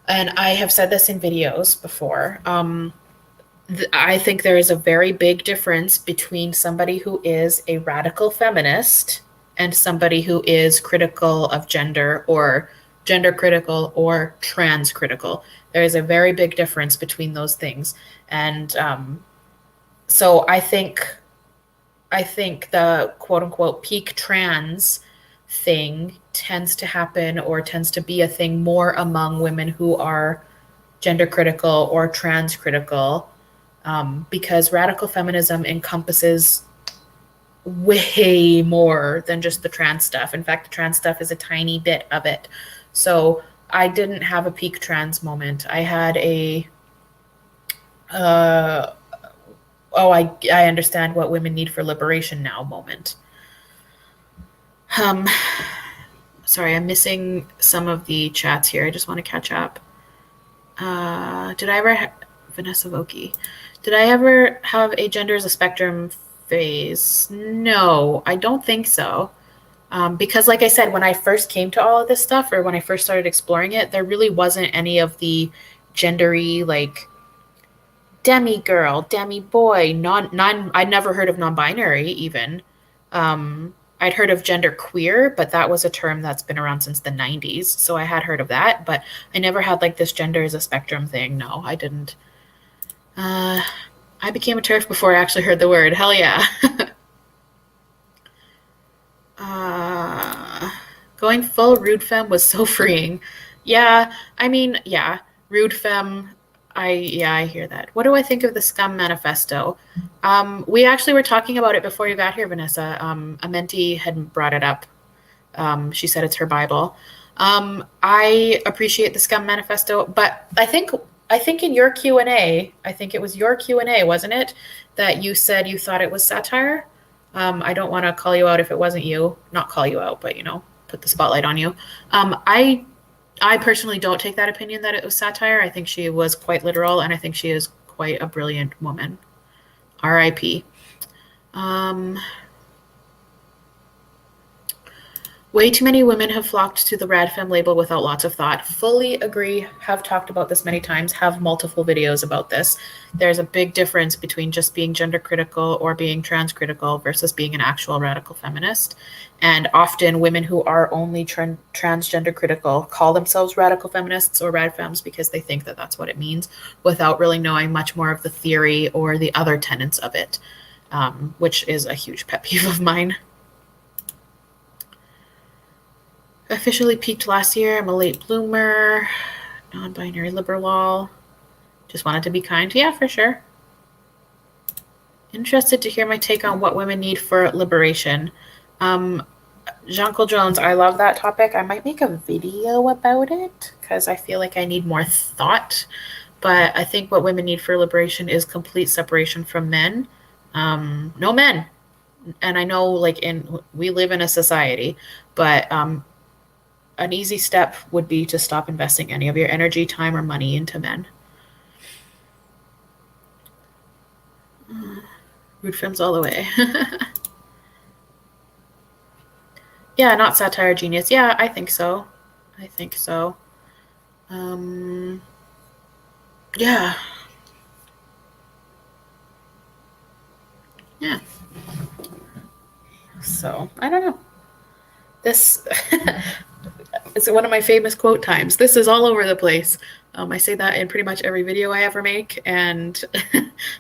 and I have said this in videos before, I think there is a very big difference between somebody who is a radical feminist and somebody who is critical of gender, or gender critical, or trans critical. There is a very big difference between those things. And so I think the quote unquote peak trans thing tends to happen, or tends to be a thing more among women who are gender critical or trans critical, because radical feminism encompasses way more than just the trans stuff. In fact, the trans stuff is a tiny bit of it. So I didn't have a peak trans moment. I had a I understand what women need for liberation now moment. Sorry, I'm missing some of the chats here. I just want to catch up. Did I ever Vanessa Voki. Did I ever have a gender as a spectrum phase? No, I don't think so. Because like I said, when I first came to all of this stuff, or when I first started exploring it, there really wasn't any of the gendery, like, demi girl, demi boy, I'd never heard of non-binary even. I'd heard of gender queer, but that was a term that's been around since the 90s. So I had heard of that, but I never had like this gender as a spectrum thing. No, I didn't. I became a TERF before I actually heard the word. Hell yeah. Going full rude femme was so freeing. Yeah, I mean, yeah, rude femme. I hear that. What do I think of the Scum Manifesto? We actually were talking about it before you got here, Vanessa. Amenti had brought it up. She said it's her Bible. I appreciate the Scum Manifesto, but I think in your Q&A, I think it was your Q&A, wasn't it, that you said you thought it was satire? I don't want to call you out if it wasn't you. Not call you out, but put the spotlight on you. I personally don't take that opinion that it was satire. I think she was quite literal, and I think she is quite a brilliant woman. R.I.P. Um, Way too many women have flocked to the RadFem label without lots of thought. Fully agree. Have talked about this many times. Have multiple videos about this. There's a big difference between just being gender critical or being trans critical versus being an actual radical feminist. And often women who are only transgender critical call themselves radical feminists or radfems because they think that that's what it means without really knowing much more of the theory or the other tenets of it, which is a huge pet peeve of mine. Officially peaked last year. I'm a late bloomer, non-binary liberal. Just wanted to be kind. Yeah, for sure. Interested to hear my take on what women need for liberation. Jean-Claude Jones, I love that topic. I might make a video about it because I feel like I need more thought. But I think what women need for liberation is complete separation from men. No men. And I know, we live in a society, but an easy step would be to stop investing any of your energy, time, or money into men. Rude films all the way. Yeah, not satire genius. Yeah, I think so. Yeah. Yeah. So, I don't know. This it's one of my famous quote times. This is all over the place. I say that in pretty much every video I ever make, and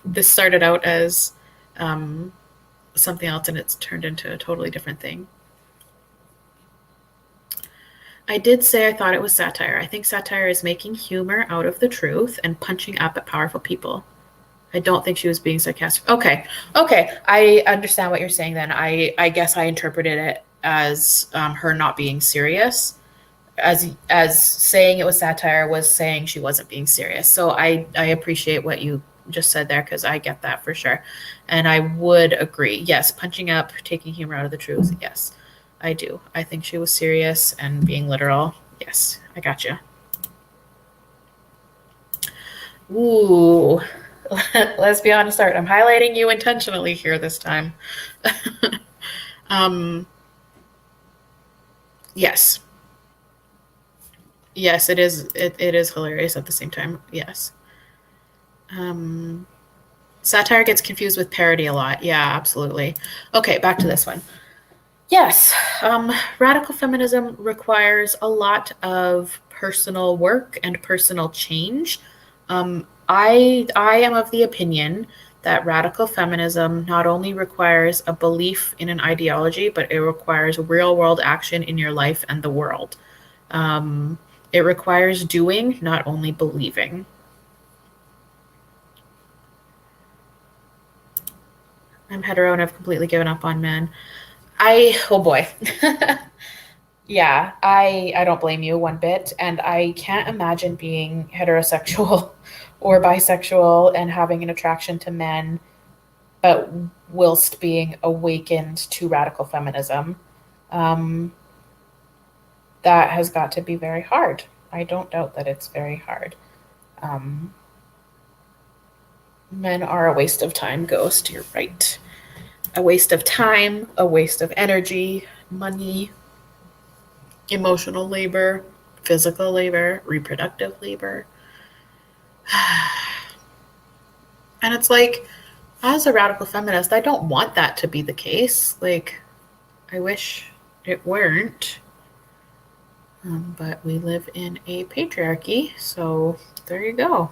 this started out as something else, and it's turned into a totally different thing. I did say I thought it was satire. I think satire is making humor out of the truth and punching up at powerful people. I don't think she was being sarcastic. Okay. I understand what you're saying then. I guess I interpreted it as her not being serious. As saying it was satire was saying she wasn't being serious. So I appreciate what you just said there because I get that for sure. And I would agree. Yes, punching up, taking humor out of the truth. Yes, I do. I think she was serious and being literal. Yes, I got you. Ooh, let's be honest, Art. I'm highlighting you intentionally here this time. um, yes. Yes, it is. It is hilarious at the same time. Yes. Um, Satire gets confused with parody a lot. Yeah, absolutely. Okay, back to this one. Yes, radical feminism requires a lot of personal work and personal change. I am of the opinion that radical feminism not only requires a belief in an ideology, but it requires real world action in your life and the world. Um, it requires doing, not only believing. I'm hetero and I've completely given up on men. Oh boy. Yeah, I don't blame you one bit. And I can't imagine being heterosexual or bisexual and having an attraction to men, but whilst being awakened to radical feminism. Um, that has got to be very hard. I don't doubt that it's very hard. Um, Men are a waste of time, Ghost. You're right. A waste of time, a waste of energy, money, emotional labor, physical labor, reproductive labor. And it's like, as a radical feminist, I don't want that to be the case. I wish it weren't. But we live in a patriarchy, so there you go.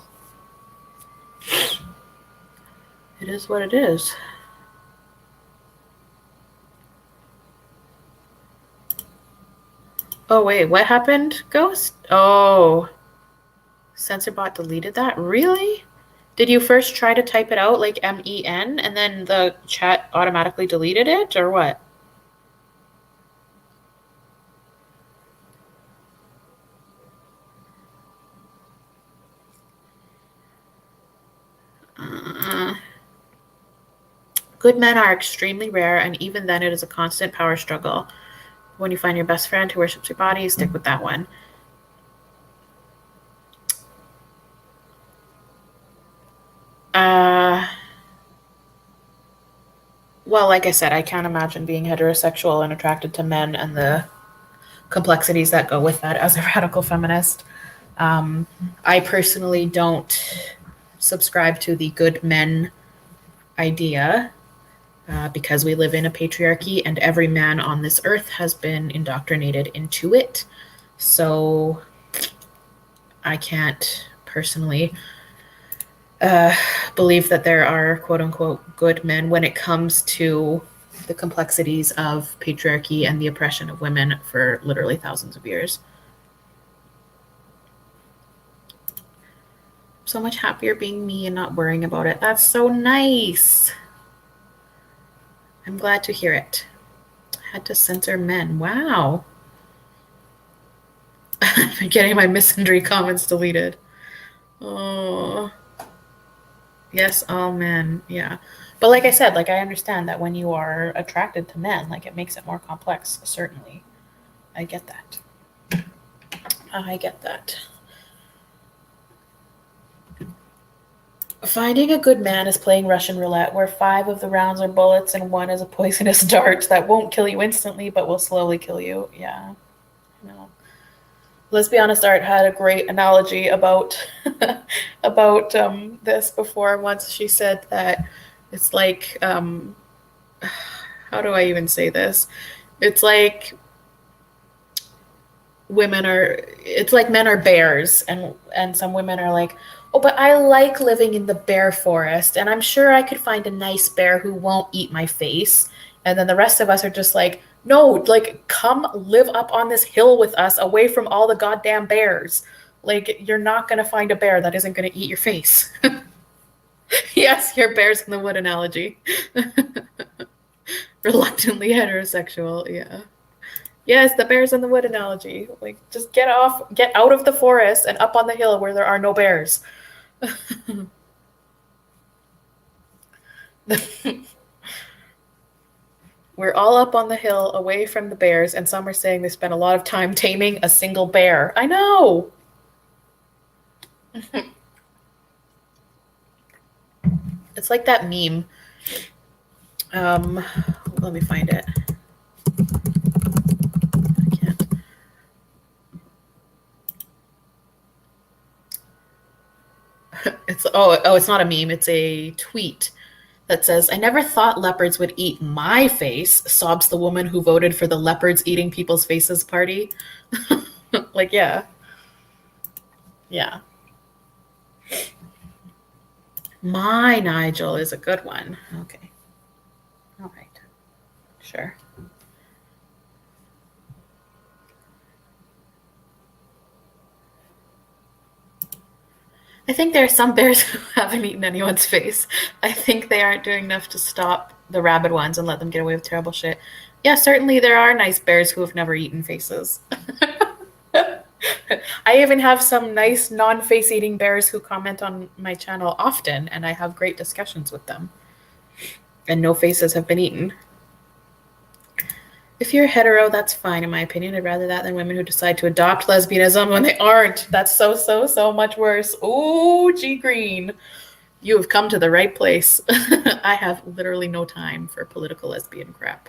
It is what it is. Oh, wait, what happened, Ghost? Oh, CensorBot deleted that? Really? Did you first try to type it out like MEN and then the chat automatically deleted it, or what? Uh, Good men are extremely rare, and even then it is a constant power struggle. When you find your best friend who worships your body, stick with that one. Well, like I said, I can't imagine being heterosexual and attracted to men and the complexities that go with that as a radical feminist. I personally don't subscribe to the good men idea because we live in a patriarchy and every man on this earth has been indoctrinated into it. So I can't personally believe that there are quote unquote good men when it comes to the complexities of patriarchy and the oppression of women for literally thousands of years. So much happier being me and not worrying about it. That's so nice. I'm glad to hear it. I had to censor men. Wow. I'm getting my misandry comments deleted. Oh. Yes, all men. Yeah. But like I said, like I understand that when you are attracted to men, like it makes it more complex, certainly. I get that. I get that. Finding a good man is playing Russian roulette, where 5 of the rounds are bullets and 1 is a poisonous dart that won't kill you instantly, but will slowly kill you. Yeah. No. Lesbianist Art had a great analogy about about this before. Once she said that it's like how do I even say this? It's like it's like men are bears, and some women are like, oh, but I like living in the bear forest and I'm sure I could find a nice bear who won't eat my face. And then the rest of us are just like, no, like come live up on this hill with us away from all the goddamn bears. Like you're not going to find a bear that isn't going to eat your face. Yes, your bears in the wood analogy. Reluctantly heterosexual, yeah. Yes, the bears in the wood analogy. Like, just get out of the forest and up on the hill where there are no bears. We're all up on the hill away from the bears, and some are saying they spent a lot of time taming a single bear. I know. It's like that meme. Let me find it. I can't. It's not a meme. It's a tweet that says, "I never thought leopards would eat my face," sobs the woman who voted for the leopards eating people's faces party. Like, yeah. Yeah. My Nigel is a good one. Okay. All right. Sure. I think there are some bears who haven't eaten anyone's face. I think they aren't doing enough to stop the rabid ones and let them get away with terrible shit. Yeah, certainly there are nice bears who have never eaten faces. I even have some nice non-face eating bears who comment on my channel often, and I have great discussions with them. And no faces have been eaten. If you're hetero, that's fine, in my opinion. I'd rather that than women who decide to adopt lesbianism when they aren't. That's so much worse. Ooh, G Green. You have come to the right place. I have literally no time for political lesbian crap.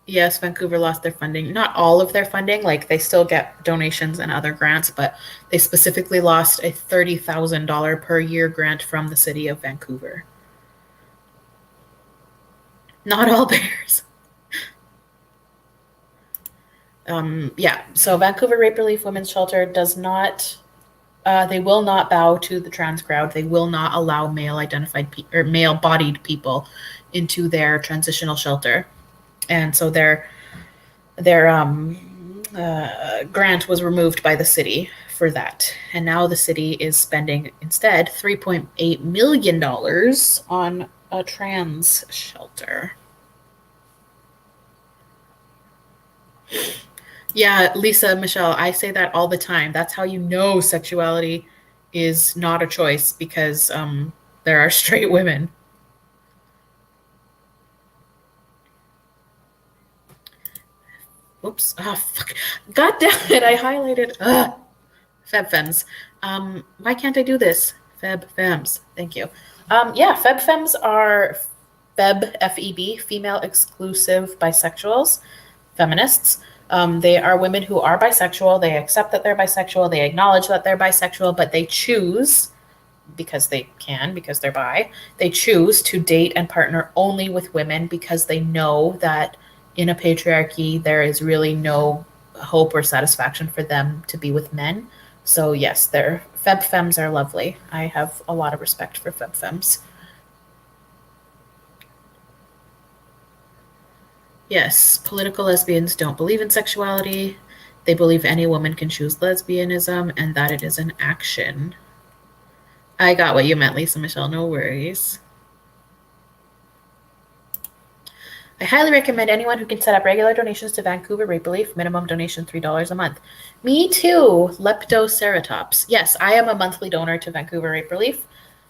Yes, Vancouver lost their funding. Not all of their funding, like they still get donations and other grants, but they specifically lost a $30,000 per year grant from the city of Vancouver. Not all bears. Yeah, so Vancouver Rape Relief Women's Shelter does not, they will not bow to the trans crowd. They will not allow or male-bodied people into their transitional shelter. And so their grant was removed by the city for that. And now the city is spending instead $3.8 million on a trans shelter. Yeah, Lisa, Michelle, I say that all the time. That's how you know sexuality is not a choice because there are straight women. Oops. Ah, fuck. God damn it. I highlighted. Feb Fems. Why can't I do this? Feb Fems. Thank you. Yeah, Feb Fems are Feb, F-E-B, female exclusive bisexuals, feminists. They are women who are bisexual. They accept that they're bisexual. They acknowledge that they're bisexual, but they choose, because they can, because they're bi, they choose to date and partner only with women because they know that in a patriarchy, there is really no hope or satisfaction for them to be with men. So, yes, their Feb Femmes are lovely. I have a lot of respect for Feb Femmes. Yes, political lesbians don't believe in sexuality. They believe any woman can choose lesbianism and that it is an action. I got what you meant, Lisa Michelle. No worries. I highly recommend anyone who can set up regular donations to Vancouver Rape Relief, minimum donation $3 a month. Me too, Leptoceratops. Yes, I am a monthly donor to Vancouver Rape Relief.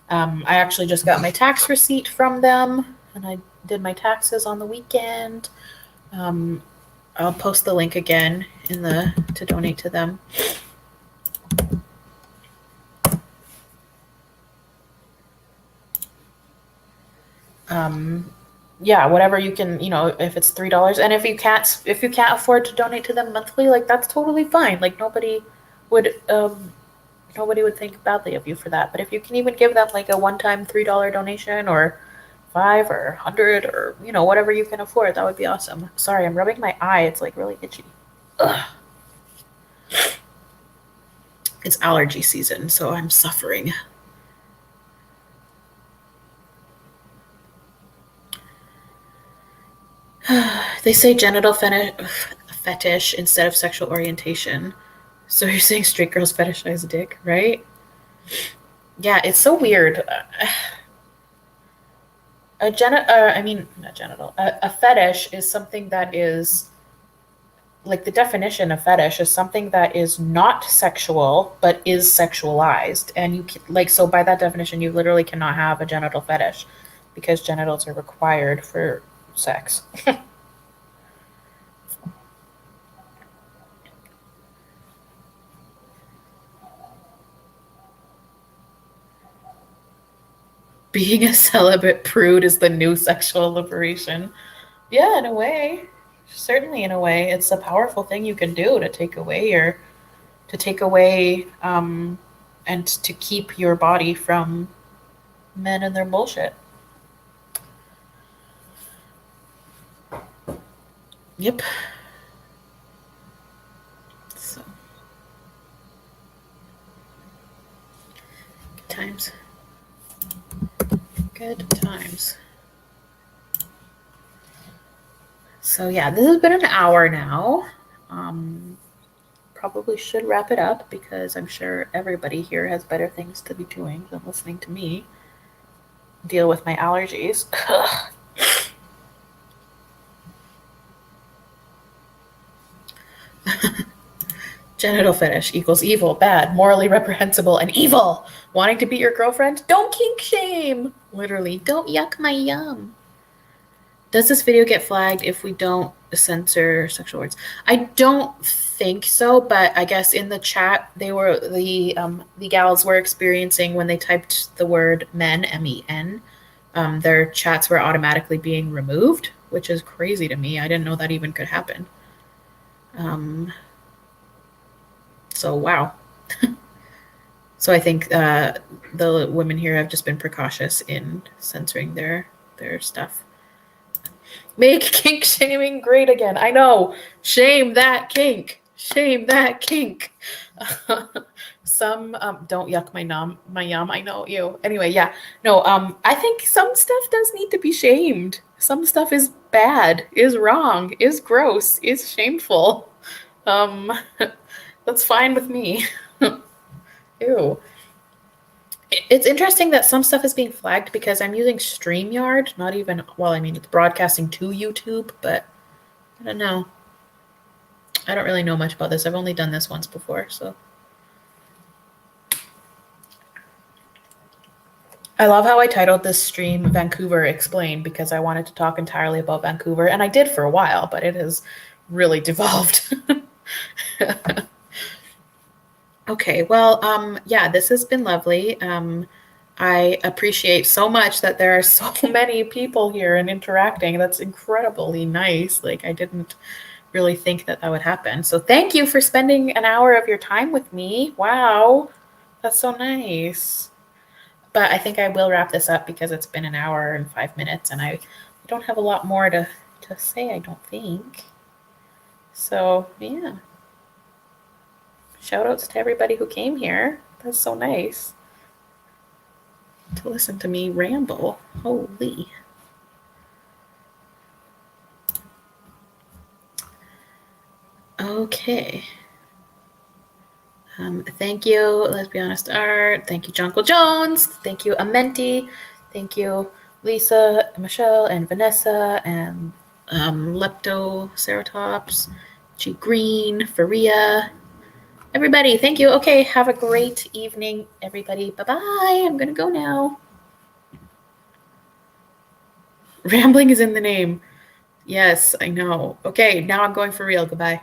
I actually just got my tax receipt from them, and I did my taxes on the weekend. I'll post the link again to donate to them. Yeah, whatever you can, if it's $3, and if you can't afford to donate to them monthly, like that's totally fine. Like would nobody would think badly of you for that. But if you can even give them like a one-time $3 donation, or 5 or 100, or whatever you can afford, that would be awesome. Sorry, I'm rubbing my eye. It's like really itchy. Ugh. It's allergy season, so I'm suffering. They say genital fetish instead of sexual orientation. So you're saying straight girls fetishize dick, right? Yeah, it's so weird. Not genital. A fetish is something that is, like, the definition of fetish is something that is not sexual but is sexualized, and so by that definition, you literally cannot have a genital fetish because genitals are required for sex. Being a celibate prude is the new sexual liberation. Yeah, in a way. Certainly in a way. It's a powerful thing you can do to take away and to keep your body from men and their bullshit. Yep. So good times. Good times. So yeah, this has been an hour now. Probably should wrap it up because I'm sure everybody here has better things to be doing than listening to me deal with my allergies. Genital fetish equals evil, bad, morally reprehensible, and evil. Wanting to beat your girlfriend? Don't kink shame. Literally, don't yuck my yum. Does this video get flagged if we don't censor sexual words? I don't think so, but I guess in the chat the gals were experiencing when they typed the word men, MEN, their chats were automatically being removed, which is crazy to me. I didn't know that even could happen. So wow. So I think the women here have just been precautious in censoring their stuff. Make kink shaming great again. I know. Shame that kink. Shame that kink. Some don't yuck my yum. I know you. Anyway, yeah. No, I think some stuff does need to be shamed. Some stuff is bad, is wrong, is gross, is shameful. That's fine with me. Ew. It's interesting that some stuff is being flagged because I'm using StreamYard, not even, well, I mean, it's broadcasting to YouTube, but I don't know. I don't really know much about this. I've only done this once before, so. I love how I titled this stream Vancouver Explained because I wanted to talk entirely about Vancouver, and I did for a while, but it has really devolved. Okay, well, yeah, this has been lovely. I appreciate so much that there are so many people here and interacting. That's incredibly nice. Like, I didn't really think that that would happen. So thank you for spending an hour of your time with me. Wow, that's so nice. But I think I will wrap this up because it's been an hour and 5 minutes, and I don't have a lot more to say, I don't think. So, yeah. Shout outs to everybody who came here. That's so nice to listen to me ramble. Holy. Okay. Thank you, Let's Be Honest Art. Thank you, Jonquil Jones. Thank you, Amenti. Thank you, Lisa, Michelle, and Vanessa, and Leptoceratops, G Green, Faria. Everybody, thank you. Okay, have a great evening, everybody. Bye-bye. I'm going to go now. Rambling is in the name. Yes, I know. Okay, now I'm going for real. Goodbye.